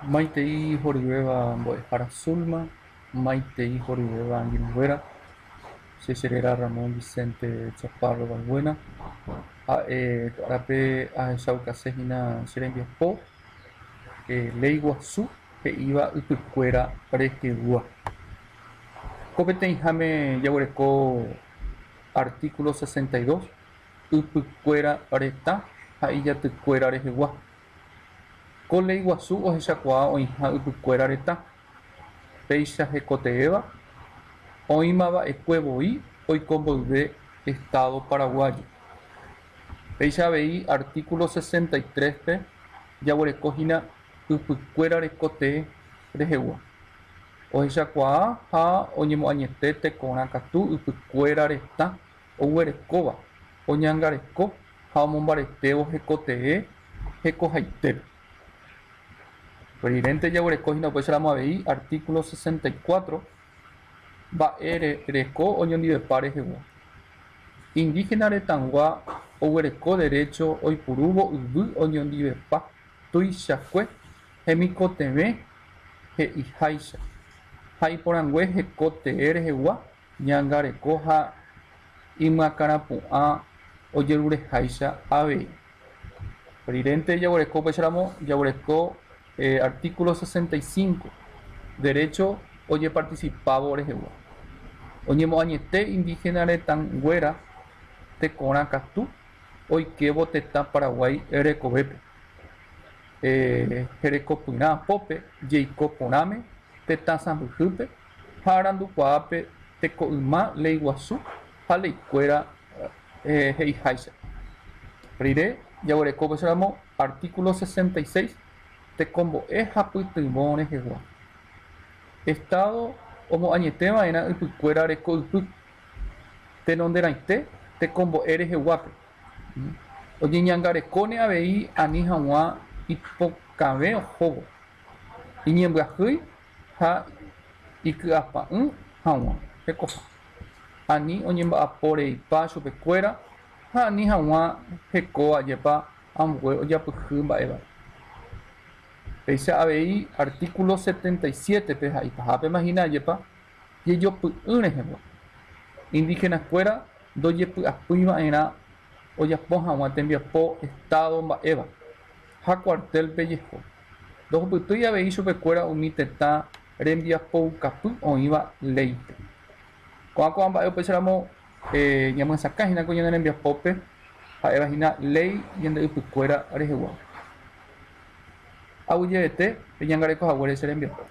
Maitei Horibeba Mbo'ehára Sulma, Maitei Horibeba Anguinoguera, Checherera Ramón Vicente Chaparro Balbuena, Arape Ahechaucasehina Cherembiapo, Ley Guazú, iba Ypykuéra rehegua. Copeteĩháme jaguereko artículo 62, Ypykuéra reta ha ijatykuéra rehegua. Ko Ley Guazú ohechakuaa oĩha Ypykuéra reta péicha hekoteéva oĩmava'ekuevoi oiko mboyve Estado paraguayo. Péicha avei artículo 63-pe jaguerekohína Ypykuéra rekote rehegua. Ohechakuaa ha oñemoañete tekorã katu Ypykuéra reta oguerekóva oñangareko ha omombaretévo hekotee hekohaitére. Presidente jaguerekohína upéicharamo avei artículo 64 mba'e reko oñondivepa rehegua. Indígena retãgua oguereko derecho oipurúvo yvy oñondivepa tuichakue hemikotevẽ he'iháicha ha iporãngue hekotee rehegua ñangareko ha imyakãrapu'ã ojerureháicha avei. Presidente jaguereko upéicharamo jaguereko artículo 65 derecho ojeparticipávo rehegua. Oñemoañete indígena retãnguéra tekorã katu oikevo tetã Paraguay rekovépe. Herekopyrã apópe jeiko porãme tetã sãmbyhýpe ha arandukuápe teko'yma Ley Guazú ha leikuéra he'iháicha. Rire jaguereko upéicharamo artículo 66 tekombo'e hapytyvõ rehegua. Estado omoañeteva'erã Ypykuéra reko'ypy tenonderãite tekombo'e reheguápe. Oñeñangarekóne avei ani hag̃ua ipokãve ohóvo iñembyahýi ha iky'apa'ỹ hag̃ua hekoha. Ani oñemba'aporeipa chupekuéra ha ani hag̃ua heko ajépa ambue ojapyhy mba'éva. Péicha avei artículo 77 pe ha'ipahapema hína ajépa jejopy'ỹ rehegua. Indígenakuéra ndojepy'apýiva'erã ojapo hag̃ua tembiapo Estado mba'éva ha cuartelpe jeho. Ndohupytýi avei chupekuéra umi tetã rembiapoukapy oĩva leype. Ko'ãko'a mba'e upéicharamo ñamyhasakãhína ko ñane rembiapópe ha'evahína ley ñande Ypykuéra rehegua. Aguyjevete peñangarekohaguére che rembiapo.